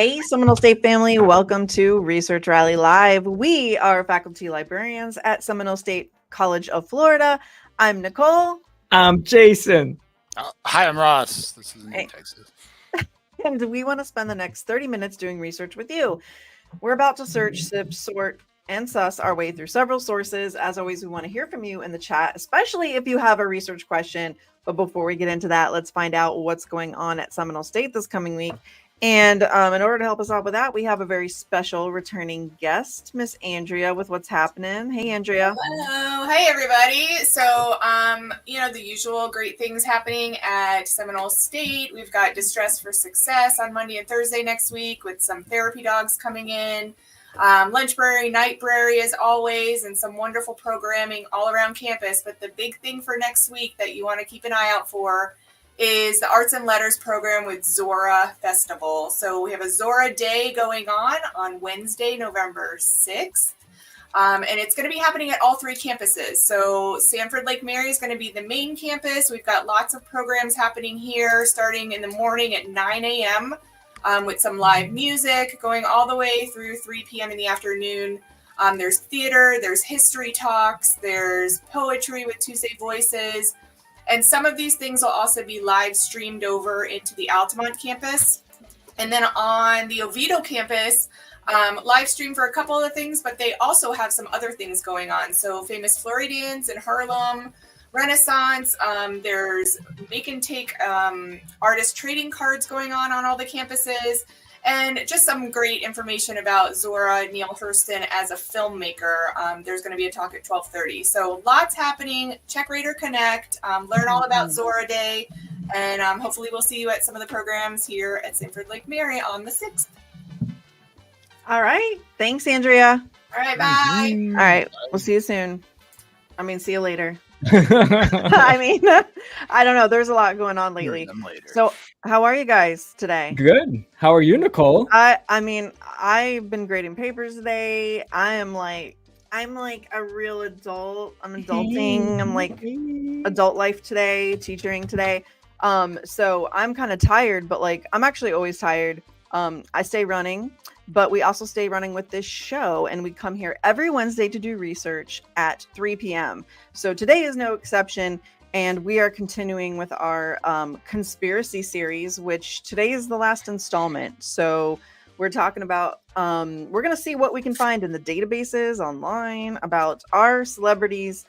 Hey, Seminole State family, welcome to Research Rally Live. We are faculty librarians at Seminole State College of Florida. I'm Nicole. I'm Jason. Hi, I'm Ross. This is New Texas. And we want to spend the next 30 minutes doing research with you. We're about to search, sift, sort, and suss our way through several sources. As always, we want to hear from you in the chat, especially if you have a research question. But before we get into that, let's find out what's going on at Seminole State this coming week. And in order to help us out with that, we have a very special returning guest, Miss Andrea, with what's happening. Hey, Andrea. Hello. Hey, everybody. So, the usual great things happening at Seminole State. We've got Distress for Success on Monday and Thursday next week with some therapy dogs coming in. Lunchbrary, nightbrary as always, and some wonderful programming all around campus. But the big thing for next week that you want to keep an eye out for is the Arts and Letters program with Zora Festival. So we have a Zora Day going on Wednesday, November 6th. And it's going to be happening at all three campuses. So Sanford Lake Mary is going to be the main campus. We've got lots of programs happening here starting in the morning at 9 a.m. With some live music going all the way through 3 p.m. in the afternoon. There's theater, there's history talks, there's poetry with Tuesday Voices. And some of these things will also be live streamed over into the Altamont campus. And then on the Oviedo campus, live stream for a couple of things, but they also have some other things going on. So famous Floridians in Harlem, Renaissance, there's make and take artist trading cards going on all the campuses, and just some great information about Zora Neale Hurston as a filmmaker. There's going to be a talk at 12:30. So lots happening. Check Raider Connect, learn all about Zora Day, and hopefully we'll see you at some of the programs here at Sanford Lake Mary on the 6th. All right. Thanks, Andrea. All right, bye. All right. We'll see you soon. See you later. I don't know. There's a lot going on lately. So how are you guys today? Good. How are you, Nicole? I've been grading papers today. I'm like a real adult. I'm adulting. I'm like adult life today, teaching today. So I'm kind of tired, but I'm actually always tired. I stay running, but we also stay running with this show, and we come here every Wednesday to do research at 3 p.m. So today is no exception, and we are continuing with our conspiracy series, which today is the last installment. So we're talking about, we're going to see what we can find in the databases online about our celebrities,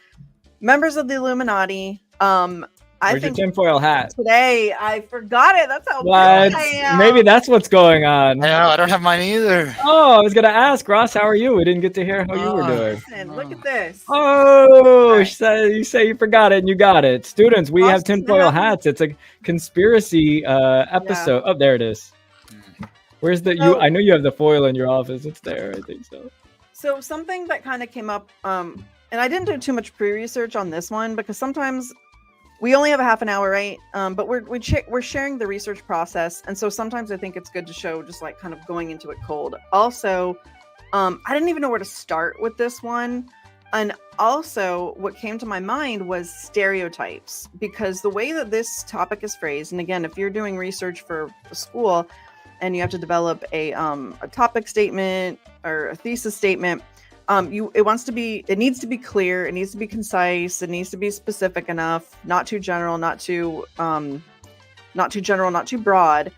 members of the Illuminati. Where's your tinfoil hat? Today, I forgot it. That's how what? I am. Maybe that's what's going on. No, I don't have mine either. Oh, I was going to ask, Ross, how are you? We didn't get to hear how you were doing. Listen, look at this. Oh, right. You say you forgot it and you got it. Students, we have tinfoil hats. It's a conspiracy episode. Yeah. Oh, there it is. Where's the, I know you have the foil in your office. It's there. I think so. So something that kind of came up, and I didn't do too much pre-research on this one because sometimes we only have a half an hour, right? But we're sharing the research process. And so sometimes I think it's good to show just kind of going into it cold. Also, I didn't even know where to start with this one. And also what came to my mind was stereotypes, because the way that this topic is phrased, and again, if you're doing research for a school and you have to develop a topic statement or a thesis statement, it needs to be clear, it needs to be concise, it needs to be specific enough, not too general, not too broad.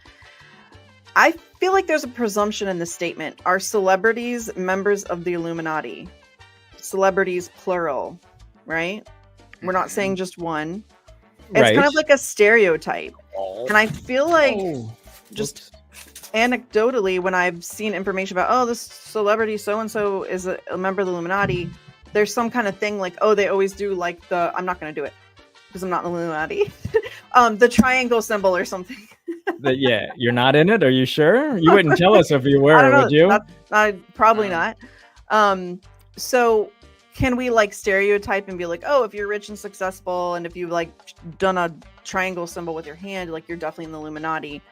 I feel like there's a presumption in this statement. Are celebrities members of the Illuminati? Celebrities plural, right? We're not saying just one. It's kind of like a stereotype. And I feel like anecdotally, when I've seen information about, this celebrity so-and-so is a member of the Illuminati, there's some kind of thing they always do I'm not going to do it because I'm not in the Illuminati, the triangle symbol or something. Yeah, you're not in it? Are you sure? You wouldn't tell us if you were, would you? Probably not. So can we stereotype and be if you're rich and successful and if you've done a triangle symbol with your hand, you're definitely in the Illuminati.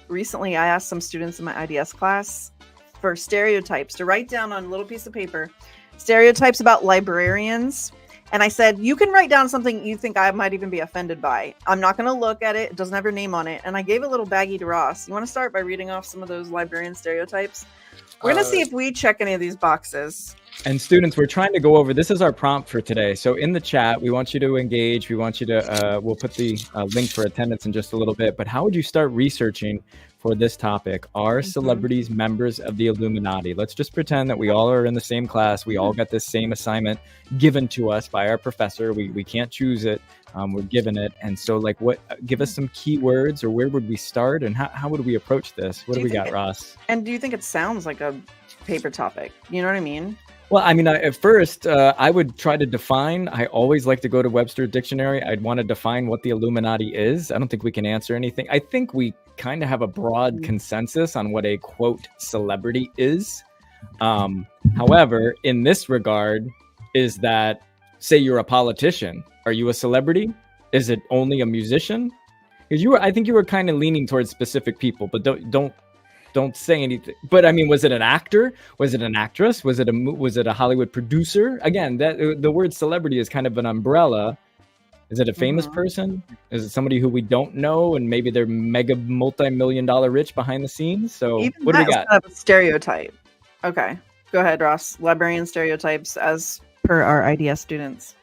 Recently, I asked some students in my IDS class for stereotypes to write down on a little piece of paper, stereotypes about librarians And I said, you can write down something you think I might even be offended by. I'm not going to look at it. It doesn't have your name on it. And I gave a little baggie to Ross. You want to start by reading off some of those librarian stereotypes? We're going to see if we check any of these boxes. And students, we're trying to go over, this is our prompt for today. So in the chat, we want you to engage. We want you to, we'll put the link for attendance in just a little bit. But how would you start researching for this topic? Are celebrities members of the Illuminati? Let's just pretend that we all are in the same class. We all got this same assignment given to us by our professor. We can't choose it. We're given it. And so like give us some keywords, or where would we start, and how would we approach this? What do we got, Ross? And do you think it sounds like a paper topic? You know what I mean? Well, I mean, at first, I would try to define. I always like to go to Webster's Dictionary. I'd want to define what the Illuminati is. I don't think we can answer anything. I think we kind of have a broad consensus on what a, quote, celebrity is. However, in this regard, is that, say you're a politician. Are you a celebrity? Is it only a musician? Because I think you were kind of leaning towards specific people, but don't say anything. But I mean, was it an actor? Was it an actress? Was it a Hollywood producer? Again, that the word celebrity is kind of an umbrella. Is it a famous person? Is it somebody who we don't know and maybe they're mega multi-million-dollar rich behind the scenes? So even what do we got? Kind of a stereotype. Okay, go ahead, Ross. Librarian stereotypes as per our IDS students.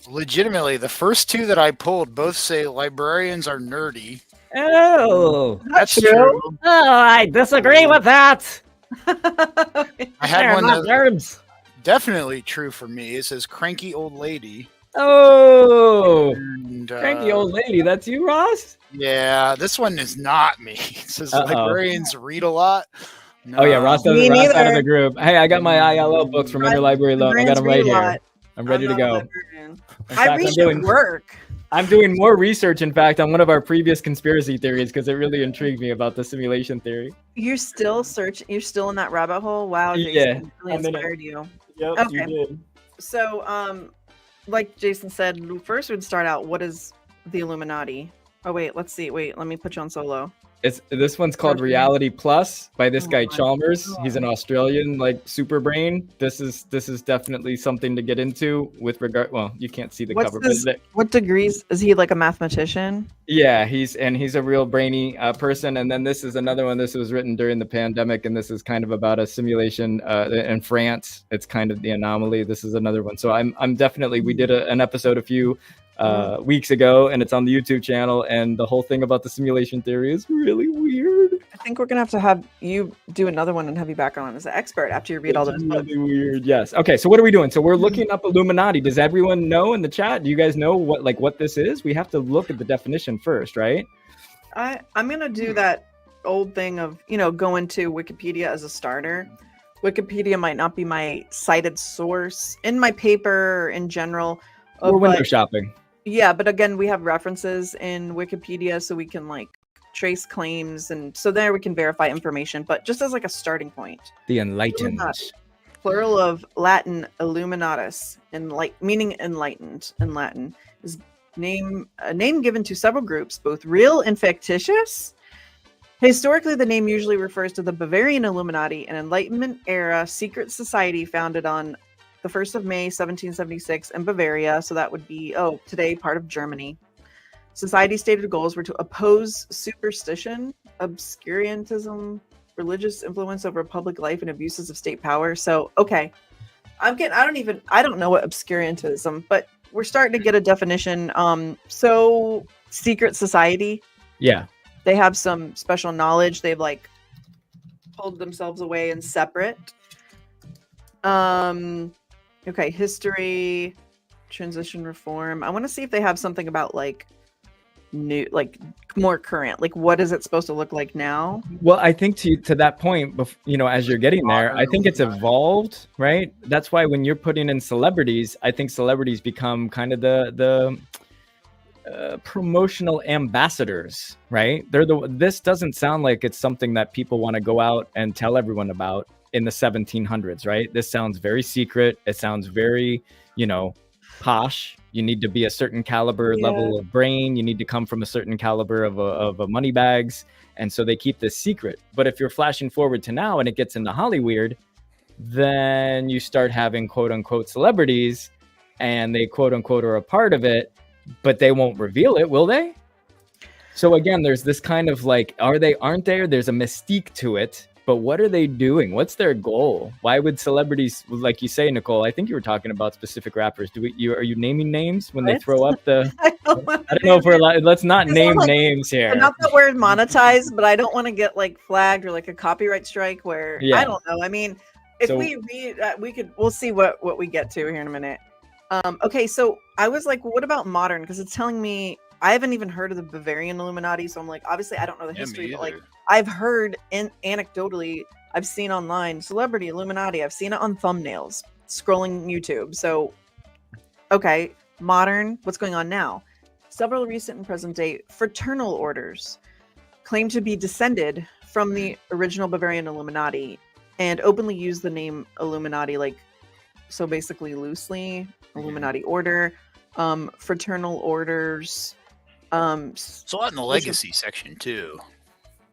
Legitimately, the first two that I pulled both say librarians are nerdy. Oh, that's true. Oh, I disagree with that. I had one that's definitely true for me. It says cranky old lady. Oh, and, cranky old lady. That's you, Ross? Yeah, this one is not me. It says librarians read a lot. No. Oh, yeah, Ross out of the group. Hey, I got my ILO books from Interlibrary Loan. I got them right here. I'm ready to go. I read work. I'm doing more research, in fact, on one of our previous conspiracy theories because it really intrigued me about the simulation theory. You're still searching. You're still in that rabbit hole. Wow, Jason, really inspired you. Yep, okay. You did. So, like Jason said, first we'd start out. What is the Illuminati? Oh wait, let's see. Wait, let me put you on solo. This one's called Reality Plus by this guy Chalmers. He's an Australian super brain. This is definitely something to get into with regard. Well, you can't see the cover. What degrees is he? Like a mathematician? Yeah, he's a real brainy person. And then this is another one. This was written during the pandemic, and this is kind of about a simulation in France. It's kind of the anomaly. This is another one. So I'm definitely. We did an episode a few weeks ago, and it's on the YouTube channel, and the whole thing about the simulation theory is really weird. I think we're gonna have you do another one and have you back on as an expert after you read all those books. Really weird. Yes. Okay, so what are we doing? So we're looking up Illuminati. Does everyone know in the chat? Do you guys know what this is? We have to look at the definition first, right? I'm gonna do that old thing of going to Wikipedia as a starter. Wikipedia might not be my cited source in my paper in general. Or window shopping. Yeah, but again, we have references in Wikipedia, so we can trace claims, and so there we can verify information. But just as a starting point, the enlightened, plural of Latin illuminatus, meaning enlightened in Latin, is a name given to several groups, both real and fictitious. Historically, the name usually refers to the Bavarian Illuminati, an Enlightenment era secret society founded on the 1st of May, 1776 in Bavaria. So that would be, today part of Germany. Society's stated goals were to oppose superstition, obscurantism, religious influence over public life, and abuses of state power. So, okay. I don't know what obscurantism, but we're starting to get a definition. So secret society. Yeah. They have some special knowledge. They've pulled themselves away and separate. Okay, history, transition reform. I want to see if they have something about new, more current. What is it supposed to look like now? Well, I think to that point, as you're getting there, I think it's evolved, right? That's why when you're putting in celebrities, I think celebrities become kind of the promotional ambassadors, right? This doesn't sound like it's something that people want to go out and tell everyone about in the 1700s, right? This sounds very secret. It sounds very, posh. You need to be a certain caliber level of brain. You need to come from a certain caliber of a money bags. And so they keep this secret. But if you're flashing forward to now and it gets into Hollywood, then you start having quote unquote celebrities and they quote unquote are a part of it, but they won't reveal it, will they? So again, there's this kind of like, aren't they? There's a mystique to it, but what are they doing? What's their goal? Why would celebrities, like you say, Nicole, I think you were talking about specific rappers. Are you naming names when they throw up the, I don't know if we're allowed, let's not name names here. Not that we're monetized, but I don't want to get like flagged or like a copyright strike where, I don't know. I mean, if we read, we'll see what we get to here in a minute. Okay, so I was like, well, what about modern? Because it's telling me, I haven't even heard of the Bavarian Illuminati, so I'm like, obviously I don't know the history, but like I've heard anecdotally, I've seen online celebrity Illuminati, I've seen it on thumbnails, scrolling YouTube. So, okay, modern, what's going on now? Several recent and present day fraternal orders claim to be descended from the original Bavarian Illuminati and openly use the name Illuminati, like, so basically loosely, Illuminati order, fraternal orders. It's a lot in the legacy section too.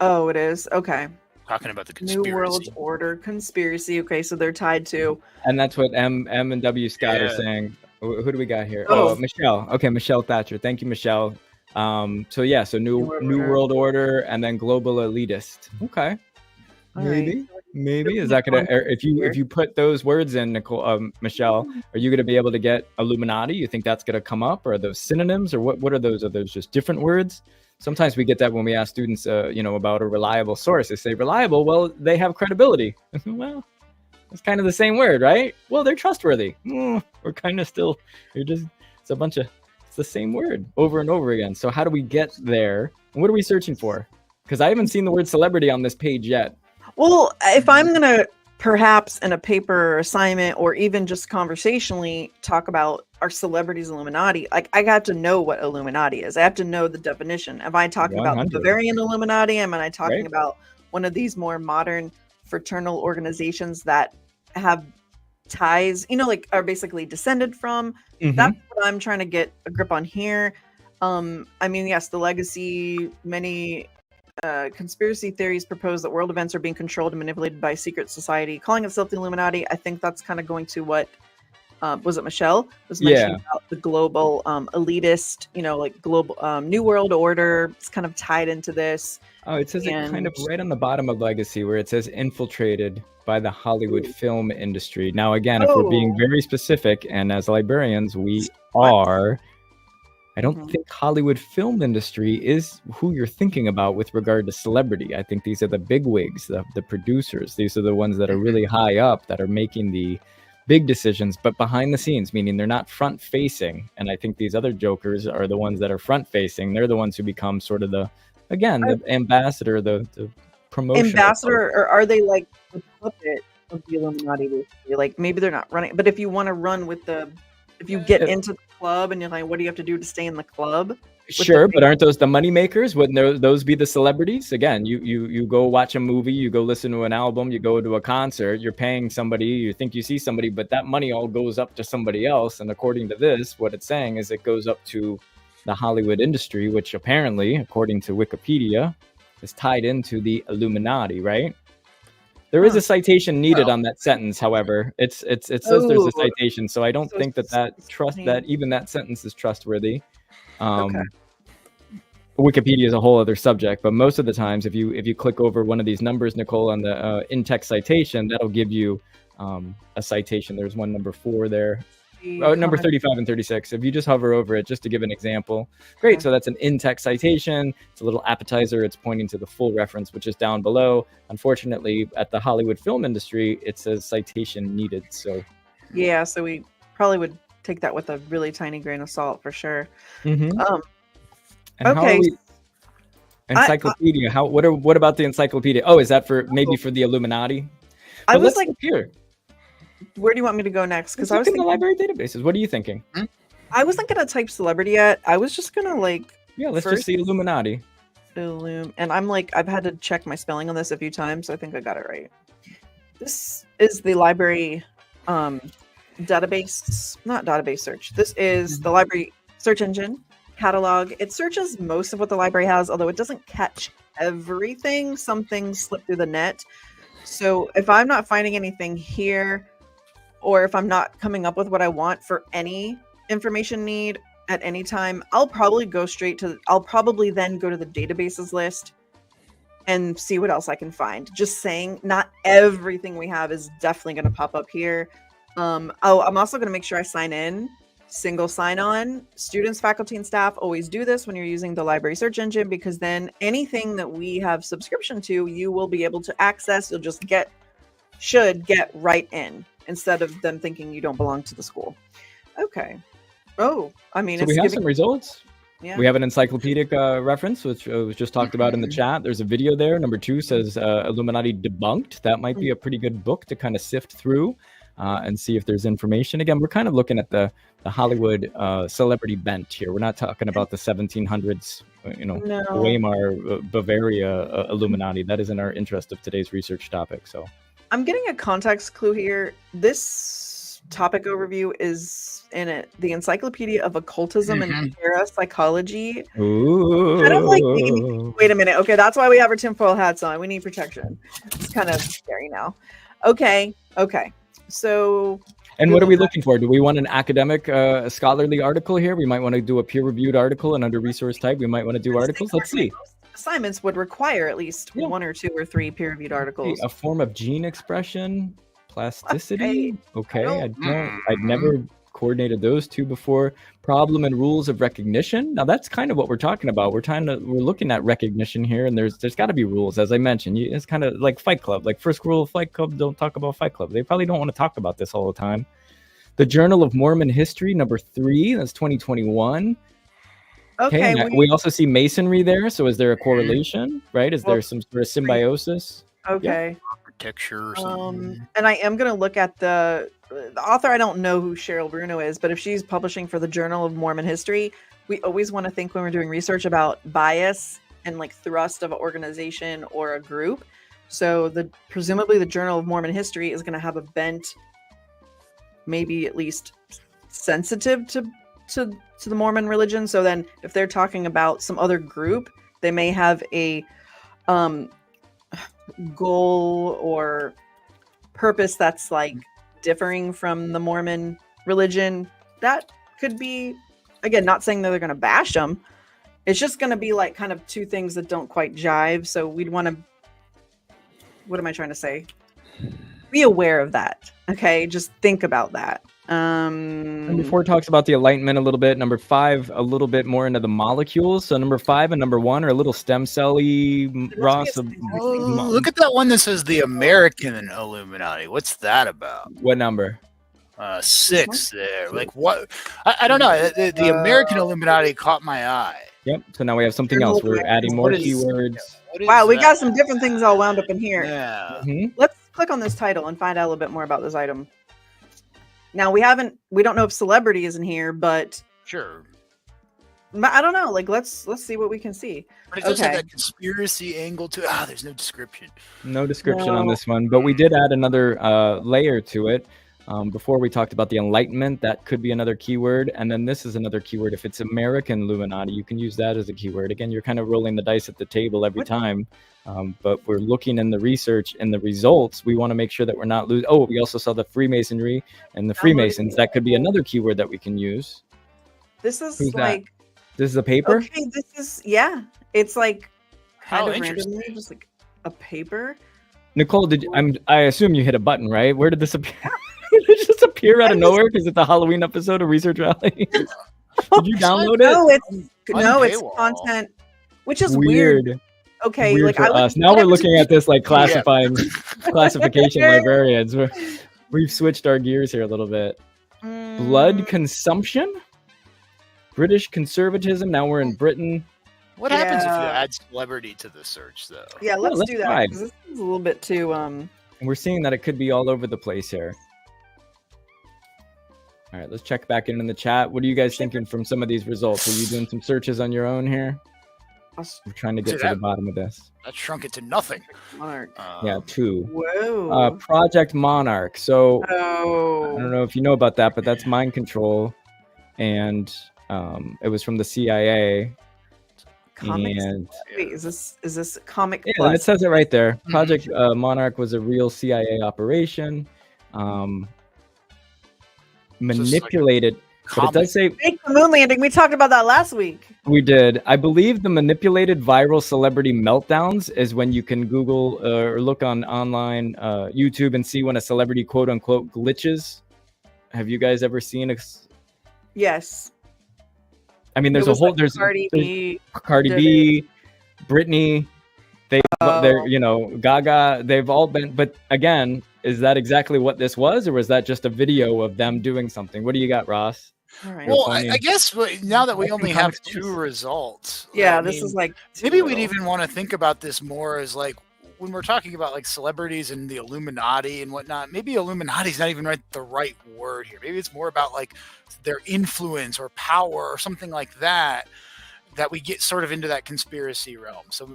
Oh, it is? Okay. Talking about the conspiracy. New World Order conspiracy. Okay, so they're tied to. And that's what M and W Scott are saying. Who do we got here? Oh, Michelle. Okay, Michelle Thatcher. Thank you, Michelle. So New World Order and then global elitist. Okay. Maybe is that gonna, if you put those words in, Nicole, Michelle, are you gonna be able to get Illuminati? You think that's gonna come up, or are those synonyms, or what are those? Are those just different words? Sometimes we get that when we ask students, about a reliable source. They say reliable. Well, they have credibility. Well, it's kind of the same word, right? Well, they're trustworthy. We're kind of still. It's the same word over and over again. So how do we get there? And what are we searching for? Because I haven't seen the word celebrity on this page yet. Well, if I'm going to perhaps in a paper or assignment or even just conversationally talk about our celebrities Illuminati, like I got to know what Illuminati is. I have to know the definition. Am I talking about the Bavarian Illuminati? Am I talking about one of these more modern fraternal organizations that have ties, like are basically descended from? That's what I'm trying to get a grip on here. I mean, yes, the legacy, many conspiracy theories propose that world events are being controlled and manipulated by a secret society calling itself the Illuminati. I think that's kind of going to what was it Michelle was mentioning about the global elitist, like global New World Order. It's kind of tied into this. Oh, it says it kind of right on the bottom of legacy where it says infiltrated by the Hollywood film industry. Now, again, if we're being very specific, and as librarians, we are. I don't think Hollywood film industry is who you're thinking about with regard to celebrity. I think these are the bigwigs, the producers. These are the ones that are really high up that are making the big decisions, but behind the scenes, meaning they're not front facing. And I think these other jokers are the ones that are front facing. They're the ones who become sort of the ambassador, the promotion. Ambassador, or are they like the puppet of the Illuminati? Basically? Like maybe they're not running, but if you want to run with if you get into the club and you're like, what do you have to do to stay in the club? Sure, but aren't those the money makers? Wouldn't those be the celebrities? Again, you go watch a movie, you go listen to an album, you go to a concert, you're paying somebody, you think you see somebody, but that money all goes up to somebody else. And according to this, what it's saying is it goes up to the Hollywood industry, which apparently, according to Wikipedia, is tied into the Illuminati, right? There is a citation needed on that sentence, however. It says there's a citation, so I don't think that even that sentence is trustworthy. Wikipedia is a whole other subject, but most of the times, if you click over one of these numbers, Nicole, on the in-text citation, that'll give you a citation. There's one number 4 there. Number 35 and 36. If you just hover over it, just to give an example. Great. So that's an in-text citation. It's a little appetizer. It's pointing to the full reference, which is down below. Unfortunately, at the Hollywood film industry, it says citation needed. So yeah, so we probably would take that with a really tiny grain of salt for sure. Okay. Encyclopedia. What about the encyclopedia? Oh, is that for the Illuminati? I was like, here. Where do you want me to go next? Because I was thinking the library databases. What are you thinking? I wasn't gonna type celebrity yet. I was just gonna let's just see Illuminati. And I'm I've had to check my spelling on this a few times. So I think I got it right. This is the library database, not database search. This is the library search engine catalog. It searches most of what the library has, although it doesn't catch everything. Some things slip through the net. So if I'm not finding anything here, or if I'm not coming up with what I want for any information need at any time, I'll probably then go to the databases list and see what else I can find. Just saying, not everything we have is definitely going to pop up here. I'm also going to make sure I sign in, single sign-on. Students, faculty, and staff always do this when you're using the library search engine, because then anything that we have subscription to, you will be able to access. You'll just should get right in, instead of them thinking you don't belong to the school. Okay. Oh, I mean, so we have some results. Yeah. We have an encyclopedic reference, which was just talked about in the chat. There's a video there. Number 2 says Illuminati Debunked. That might be a pretty good book to kind of sift through and see if there's information. Again, we're kind of looking at the Hollywood celebrity bent here. We're not talking about the 1700s, Weimar, Bavaria Illuminati. That isn't our interest of today's research topic. So I'm getting a context clue here. This topic overview is in the Encyclopedia of Occultism and Parapsychology. Ooh. Kind of like, wait a minute. Okay, that's why we have our tinfoil hats on. We need protection. It's kind of scary now. Okay. So, and what are we looking for? Do we want an academic, scholarly article here? We might want to do a peer-reviewed article, and under resource type, we might want to do articles. Let's see. Assignments would require at least 1 or 2 or 3 peer-reviewed articles. A form of gene expression, plasticity. Okay, I'd never coordinated those two before. Problem and rules of recognition. Now that's kind of what we're talking about. We're looking at recognition here, and there's got to be rules, as I mentioned. It's kind of like Fight Club. Like, first rule of Fight Club: don't talk about Fight Club. They probably don't want to talk about this all the time. The Journal of Mormon History, number 3. That's 2021. Okay. We also see Masonry there. So is there a correlation? Right? Is there some sort of symbiosis? Okay. Yeah. Architecture or something. And I am going to look at the author. I don't know who Cheryl Bruno is, but if she's publishing for the Journal of Mormon History, we always want to think when we're doing research about bias and like thrust of an organization or a group. So presumably the Journal of Mormon History is going to have a bent, maybe at least sensitive to the Mormon religion. So then if they're talking about some other group, they may have a goal or purpose that's like differing from the Mormon religion. That could be, again, not saying that they're going to bash them. It's just going to be like kind of 2 things that don't quite jive. So we'd want to, what am I trying to say? Be aware of that. Okay. Just think about that. Number 4 talks about the Enlightenment a little bit. Number 5, a little bit more into the molecules. So number 5 and number 1 are a little stem cell-y, Ross. Look at that one that says the American Illuminati. What's that about? What number? 6 there. Like, what? I don't know. The American Illuminati caught my eye. Yep. So now we have something else. We're adding more keywords. Wow, we got some different things all wound up in here. Yeah. Let's click on this title and find out a little bit more about this item. Now we don't know if celebrity is in here, but sure. I don't know. Like, let's see what we can see. But it does have that conspiracy angle to it. There's no description. No description on this one, but we did add another layer to it. Before we talked about the Enlightenment, that could be another keyword. And then this is another keyword. If it's American Illuminati, you can use that as a keyword. Again, you're kind of rolling the dice at the table every time. But we're looking in the research and the results. We want to make sure that we're not losing. Oh, we also saw the Freemasonry and the Freemasons. That could be another keyword that we can use. This is Who's like... that? This is a paper? Okay, this is... Yeah. It's like kind of interesting. randomly, just like a paper. Nicole, I assume you hit a button, right? Where did this appear? Did it just appear out of nowhere because it's a Halloween episode of Research Rally? Did you download it? It's content, which is weird. Okay, weird like for us. Now we're looking at this like classification librarians. We've switched our gears here a little bit. Blood consumption, British conservatism. Now we're in Britain. What happens if you add celebrity to the search, though? Yeah, let's do that. This is a little bit too. And we're seeing that it could be all over the place here. All right, let's check back in the chat. What are you guys thinking from some of these results? Are you doing some searches on your own here? We're trying to get to the bottom of this. That shrunk it to nothing. Monarch. 2. Whoa. Project Monarch. So I don't know if you know about that, but that's mind control, and it was from the CIA. Comics. And wait, is this comic? Yeah, plus? it says it right there. Project Monarch was a real CIA operation. manipulated. But it does say fake the moon landing. We talked about that last week. We did. I believe the manipulated viral celebrity meltdowns is when you can Google or look on online YouTube and see when a celebrity quote unquote glitches. Have you guys ever seen a? Yes. I mean, there's a whole there's Cardi B, Britney. They're Gaga. They've all been. But again, is that exactly what this was, or was that just a video of them doing something? What do you got, Ross? All right. Well, I guess now that we only have 2 results, yeah, this is like maybe we'd even want to think about this more as like when we're talking about like celebrities and the Illuminati and whatnot. Maybe Illuminati's not even the right word here. Maybe it's more about like their influence or power or something like that. That we get sort of into that conspiracy realm. So,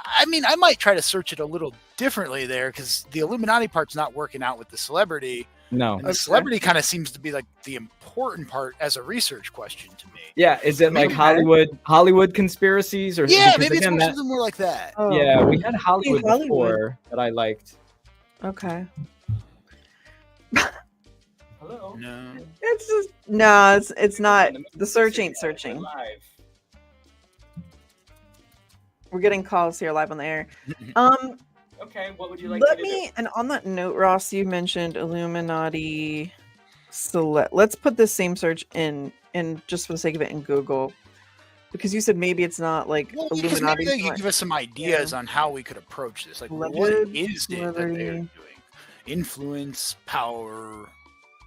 I mean, I might try to search it a little differently there because the Illuminati part's not working out with the celebrity. No. And the celebrity kind of seems to be like the important part as a research question to me. Yeah. Is it like Hollywood conspiracies? Or yeah, maybe it's something more like that. Oh. Yeah, we had Hollywood before that I liked. Okay. Hello? No. It's just, no, it's not. The search ain't searching. We're getting calls here live on the air. Okay, what would you like Let me me, and on that note, Ross, you mentioned Illuminati. So let's put this same search in just for the sake of it in Google. Because you said maybe it's not like Illuminati. Maybe they could give us some ideas on how we could approach this. Like, what is it that they're doing? Influence, power.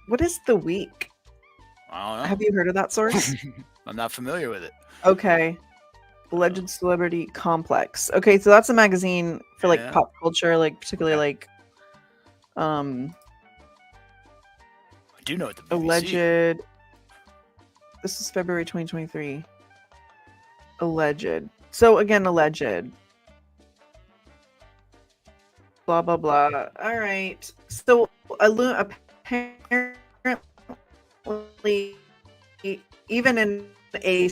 What is the week? I don't know. Have you heard of that source? I'm not familiar with it. Okay. Alleged Celebrity Complex. Okay, so that's a magazine for like pop culture, like particularly like I do know what the BBC. Alleged. This is February 2023. Alleged. So again, alleged. Blah blah blah. All right. So apparently, even in a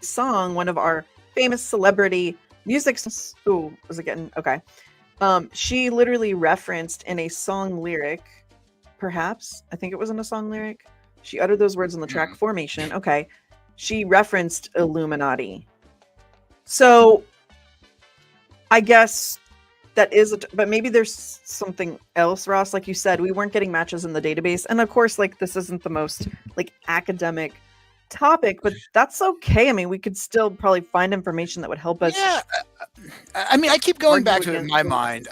song, one of our famous celebrity music. Ooh, was it getting okay? She literally referenced in a song lyric, perhaps. I think it was in a song lyric. She uttered those words in the track Formation. Okay. She referenced Illuminati. So I guess that is, but maybe there's something else, Ross. Like you said, we weren't getting matches in the database. And of course, like this isn't the most like academic topic, but that's okay. I mean, we could still probably find information that would help us. Yeah. I mean, I keep going back to it in my mind.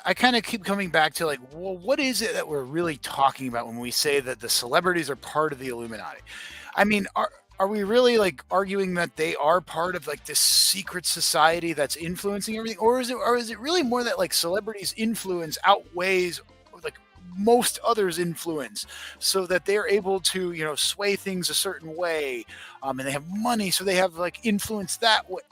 I kind of keep coming back to like, well, what is it that we're really talking about when we say that the celebrities are part of the Illuminati? I mean, are we really like arguing that they are part of like this secret society that's influencing everything, or is it really more that like celebrities' influence outweighs like most others' influence, so that they're able to sway things a certain way, and they have money, so they have like influence that way.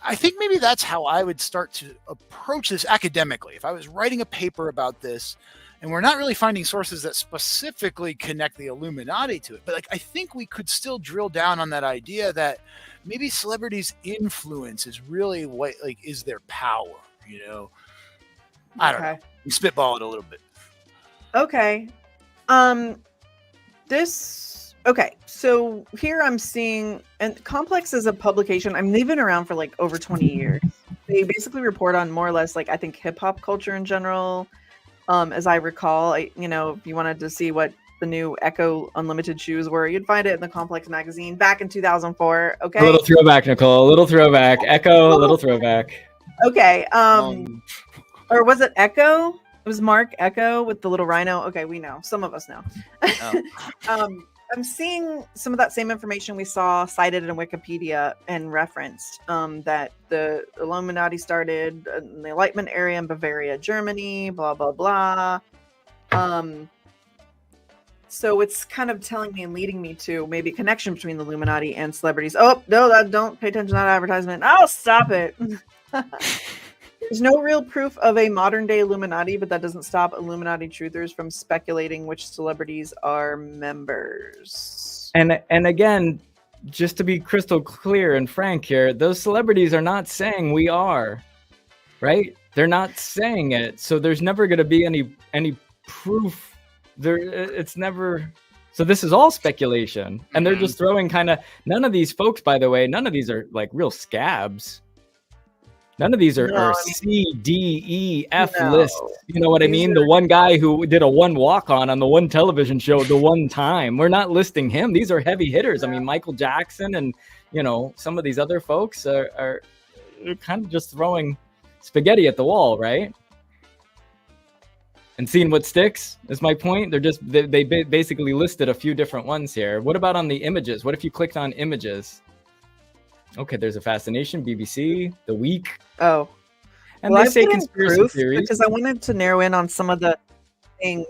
I think maybe that's how I would start to approach this academically. If I was writing a paper about this, and we're not really finding sources that specifically connect the Illuminati to it, but like I think we could still drill down on that idea that maybe celebrities' influence is really what like is their power. I don't know. Spitball it a little bit. Okay. Okay, so here I'm seeing, and Complex is a publication. I'm leaving around for like over 20 years. They basically report on more or less like I think hip hop culture in general. As I recall, if you wanted to see what the new Echo Unlimited shoes were, you'd find it in the Complex magazine back in 2004. Okay. A little throwback, Nicole. A little throwback. Echo. A little throwback. Okay. Or was it Echo? It was Mark Echo with the little rhino. Okay, we know. Some of us know. Oh. I'm seeing some of that same information we saw cited in Wikipedia and referenced that the Illuminati started in the Enlightenment area in Bavaria, Germany, blah, blah, blah. So it's kind of telling me and leading me to maybe a connection between the Illuminati and celebrities. Oh, no, don't pay attention to that advertisement. Oh, stop it. There's no real proof of a modern day Illuminati, but that doesn't stop Illuminati truthers from speculating which celebrities are members. And again, just to be crystal clear and frank here, those celebrities are not saying we are, right? They're not saying it. So there's never going to be any proof it's never. So this is all speculation, and they're just throwing kind of. None of these folks, by the way, none of these are like real scabs. None of these are C, D, E, F lists. You know what I mean? The one guy who did a one walk-on the one television show the one time. We're not listing him. These are heavy hitters. I mean, Michael Jackson and, some of these other folks are kind of just throwing spaghetti at the wall, right? And seeing what sticks is my point. They basically listed a few different ones here. What about on the images? What if you clicked on images? Okay, there's a fascination, BBC, The Week. Oh. And they say conspiracy theories. Because I wanted to narrow in on some of the things.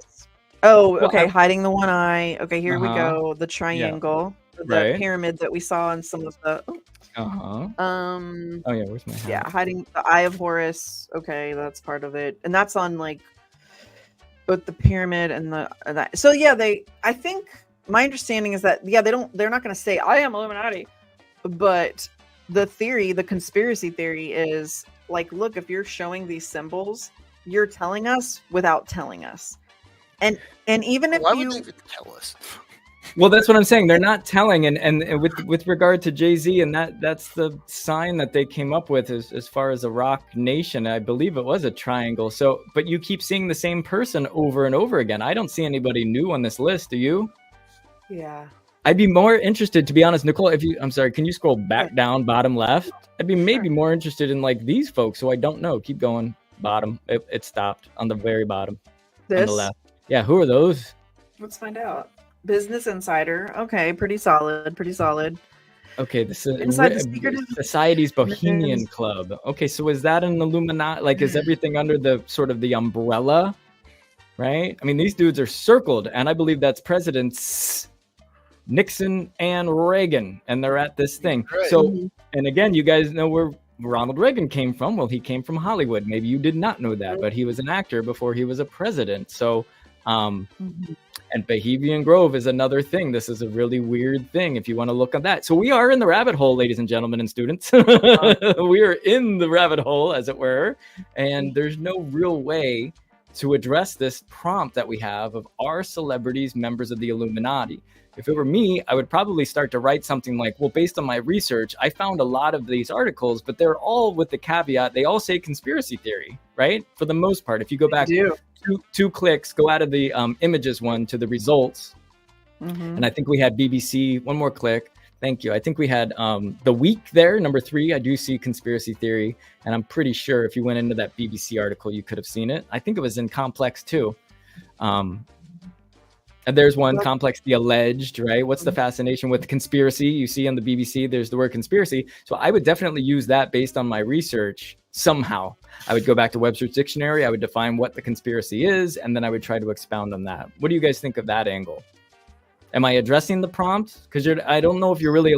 Oh, okay, hiding the one eye. Okay, here we go. The triangle. Yeah. The pyramid that we saw in some of the... Oh yeah, where's my hat? Yeah, hiding the Eye of Horus. Okay, that's part of it. And that's on, like, both the pyramid and that. So, yeah, I think my understanding is that, they're not going to say, I am Illuminati. But the conspiracy theory is like, look, if you're showing these symbols, you're telling us without telling us. And even if why would they even tell us? Well, that's what I'm saying. They're not telling. And with regard to Jay-Z, and that's the sign that they came up with as far as a rock nation. I believe it was a triangle. So, but you keep seeing the same person over and over again. I don't see anybody new on this list. Do you? Yeah. I'd be more interested, to be honest, Nicole, I'm sorry, can you scroll back down, bottom left? I'd be maybe more interested in like these folks who I don't know. Keep going, bottom. It stopped on the very bottom. On the left. Yeah, who are those? Let's find out. Business Insider. Okay, pretty solid. Okay, this is Society's Bohemian Club. Okay, so is that an Illuminati? Like, is everything under the sort of the umbrella, right? I mean, these dudes are circled, and I believe that's presidents Nixon and Reagan, and they're at this thing. Right. So, and again, you guys know where Ronald Reagan came from. Well, he came from Hollywood. Maybe you did not know that, but he was an actor before he was a president. So, and Bohemian Grove is another thing. This is a really weird thing if you want to look at that. So we are in the rabbit hole, ladies and gentlemen and students. We are in the rabbit hole, as it were, and there's no real way to address this prompt that we have of are celebrities members of the Illuminati? If it were me, I would probably start to write something like, well, based on my research, I found a lot of these articles, but they're all with the caveat, they all say conspiracy theory, right? For the most part, if you go back two clicks, go out of the images one to the results. And I think we had BBC, one more click. Thank you. I think we had The Week there, number 3. I do see conspiracy theory. And I'm pretty sure if you went into that BBC article, you could have seen it. I think it was in Complex too. And there's one, Complex, the alleged, right? What's the fascination with conspiracy? You see on the BBC, there's the word conspiracy. So I would definitely use that based on my research somehow. I would go back to Webster's Dictionary. I would define what the conspiracy is, and then I would try to expound on that. What do you guys think of that angle? Am I addressing the prompt? Because I don't know if you're really...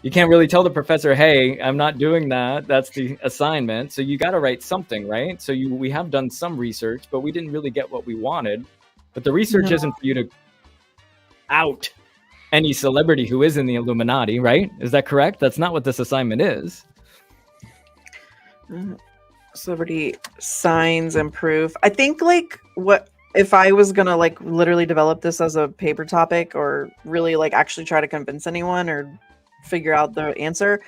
You can't really tell the professor, hey, I'm not doing that. That's the assignment. So you got to write something, right? So we have done some research, but we didn't really get what we wanted. But the research isn't for you to out any celebrity who is in the Illuminati, right? Is that correct? That's not what this assignment is. Celebrity signs and proof. I think like what if I was gonna like literally develop this as a paper topic or really like actually try to convince anyone or figure out the answer,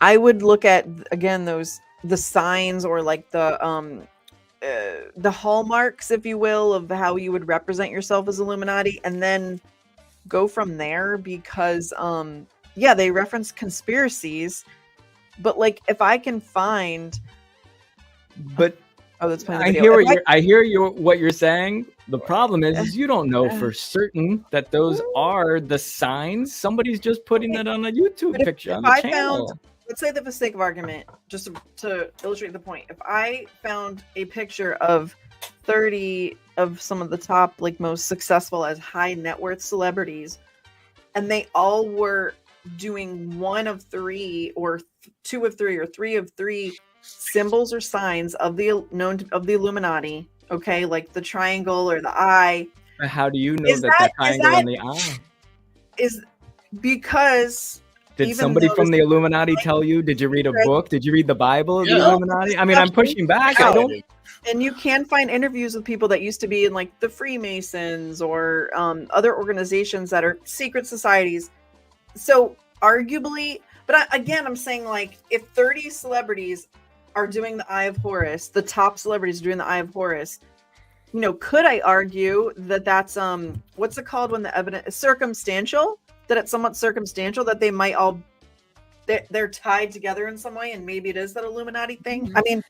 I would look at again the signs or like the hallmarks, if you will, of how you would represent yourself as Illuminati, and then go from there because they reference conspiracies, but like if I can find that's playing the video. I hear what you're saying. The problem is you don't know for certain that those are the signs. Somebody's just putting that on a YouTube picture on the channel. Let's say that for the sake of argument, just to illustrate the point, if I found a picture of 30 of some of the top, like most successful as high net worth celebrities, and they all were doing one of 3 or 2 of 3 or 3 of 3 symbols or signs of the Illuminati, okay, like the triangle or the eye. How do you know that triangle and the eye? Is because... Did somebody from the Illuminati tell you? Did you read a book? Did you read the Bible of the Illuminati? I mean, I'm pushing back. And you can find interviews with people that used to be in like the Freemasons or other organizations that are secret societies. So arguably, but again, I'm saying like if 30 celebrities are doing the Eye of Horus, the top celebrities are doing the Eye of Horus, you know, could I argue that that's what's it called when the evidence is circumstantial? That it's somewhat circumstantial that they might all they're tied together in some way, and maybe it is that Illuminati thing. I mean,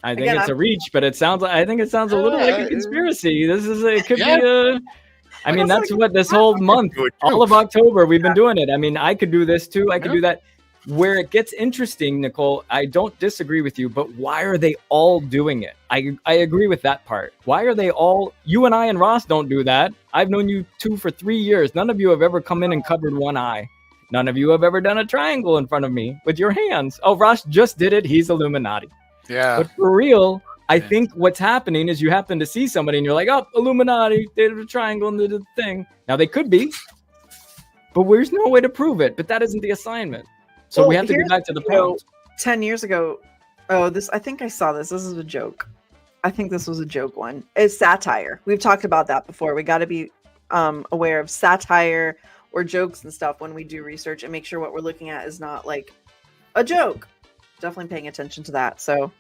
I think it's a reach, but I think it sounds a little like a conspiracy. It could be a. I mean, that's what this whole month, all of October, we've been doing it. I mean, I could do this too. I could do that. Where it gets interesting, Nicole, I don't disagree with you, but why are they all doing it? I agree with that part. Why are they all? You and I and Ross don't do that. I've known you two for 3 years. None of you have ever come in and covered one eye. None of you have ever done a triangle in front of me with your hands. Oh, Ross just did it. He's Illuminati. Yeah. But for real, I think what's happening is you happen to see somebody and you're like, oh, Illuminati, they did a triangle and they did the thing. Now they could be, but there's no way to prove it. But that isn't the assignment. So we have to get back to the point. 10 years ago, I think I saw this. This is a joke. I think this was a joke one. It's satire. We've talked about that before. We got to be aware of satire or jokes and stuff when we do research and make sure what we're looking at is not like a joke. Definitely paying attention to that. So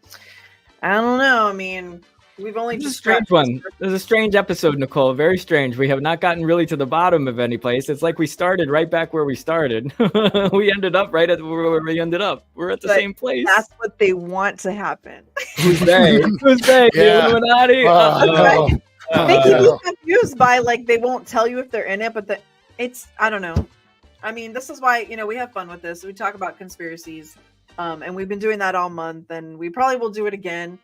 I don't know. I mean, we've only just a strange one. There's a strange episode, Nicole. Very strange. We have not gotten really to the bottom of any place. It's like we started right back where we started. We ended up right at where we ended up. We're at the same place. That's what they want to happen. Who's they? Who's they? The Illuminati? They can be confused by like they won't tell you if they're in it, but I don't know. I mean, this is why, you know, we have fun with this. We talk about conspiracies. And we've been doing that all month, and we probably will do it again.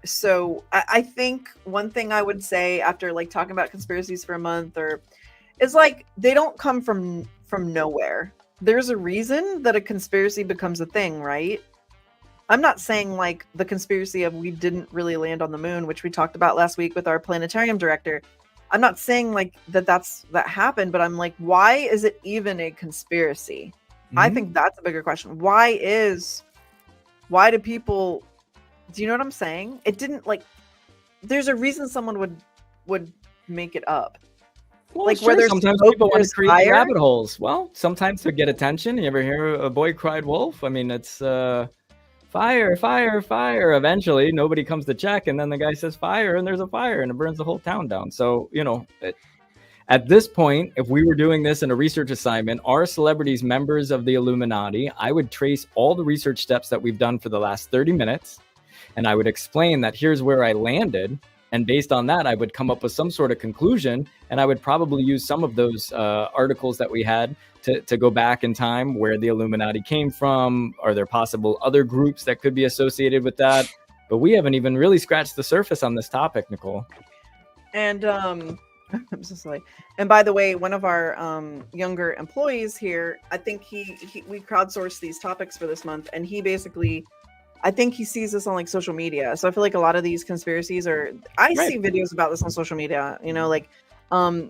So I think one thing I would say after like talking about conspiracies for a month is like they don't come from nowhere. There's a reason that a conspiracy becomes a thing, right? I'm not saying like the conspiracy of we didn't really land on the moon, which we talked about last week with our planetarium director. I'm not saying like that happened, but I'm like, why is it even a conspiracy? I think that's a bigger question. Why do people, do you know what I'm saying? It didn't like, there's a reason someone would make it up. Well, like sure, sometimes people want to create rabbit holes. Well, sometimes to get attention. You ever hear a boy cried wolf? I mean, it's fire, fire, fire. Eventually, nobody comes to check. And then the guy says fire and there's a fire and it burns the whole town down. So, you know, at this point, if we were doing this in a research assignment, are celebrities members of the Illuminati? I would trace all the research steps that we've done for the last 30 minutes, and I would explain that here's where I landed. And based on that, I would come up with some sort of conclusion, and I would probably use some of those articles that we had to go back in time where the Illuminati came from. Are there possible other groups that could be associated with that? But we haven't even really scratched the surface on this topic, Nicole. And I'm so silly. And by the way, one of our younger employees here, I think we crowdsourced these topics for this month, and he basically, I think he sees this on like social media. So I feel like a lot of these conspiracies see videos about this on social media, you know, like,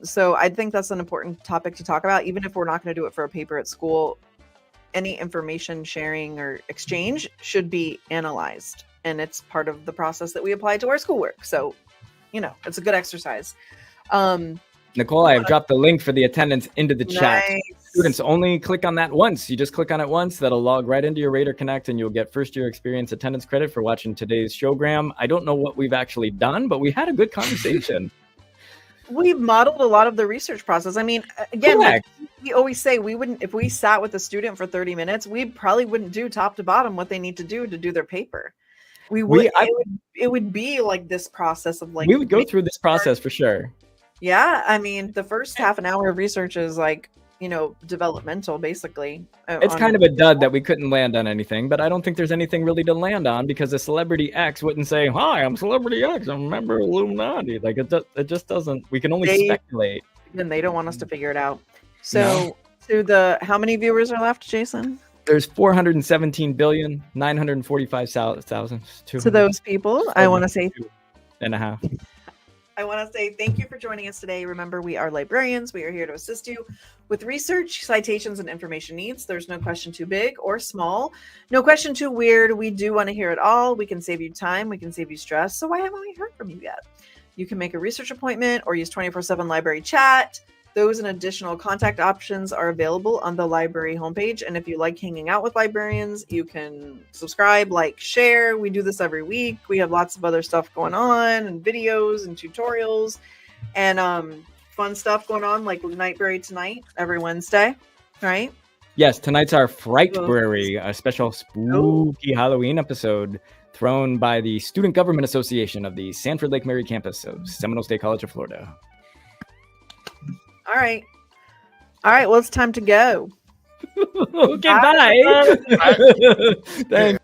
so I think that's an important topic to talk about, even if we're not going to do it for a paper at school. Any information sharing or exchange should be analyzed, and it's part of the process that we apply to our schoolwork. So, you know, it's a good exercise. Nicole, I have dropped the link for the attendance into the chat. Students, only click on that once. You just click on it once. That'll log right into your Radar Connect, and you'll get first-year experience attendance credit for watching today's showgram. I don't know what we've actually done, but we had a good conversation. We've modeled a lot of the research process. I mean, again, like we always say, we wouldn't, if we sat with a student for 30 minutes, we probably wouldn't do top to bottom what they need to do their paper. It would be like this process of like, we would go through this process for sure. Yeah, I mean, the first half an hour of research is like, you know, developmental, basically. It's kind of a dud that we couldn't land on anything, but I don't think there's anything really to land on because a celebrity X wouldn't say, "Hi, I'm celebrity X. I'm a member of Illuminati." Like it just doesn't. We can only speculate. And they don't want us to figure it out. So, to how many viewers are left, Jason? There's 417,945,000. To those people, I want to say 2.5. I want to say thank you for joining us today. Remember, we are librarians. We are here to assist you with research, citations, and information needs. There's no question too big or small, no question too weird. We do want to hear it all. We can save you time. We can save you stress. So why haven't we heard from you yet? You can make a research appointment or use 24/7 library chat. Those and additional contact options are available on the library homepage. And if you like hanging out with librarians, you can subscribe, like, share. We do this every week. We have lots of other stuff going on and videos and tutorials and fun stuff going on, like Nightberry Tonight every Wednesday, right? Yes, tonight's our Frightberry, a special spooky Halloween episode thrown by the Student Government Association of the Sanford Lake Mary campus of Seminole State College of Florida. All right. Well, it's time to go. Okay, bye. Thanks.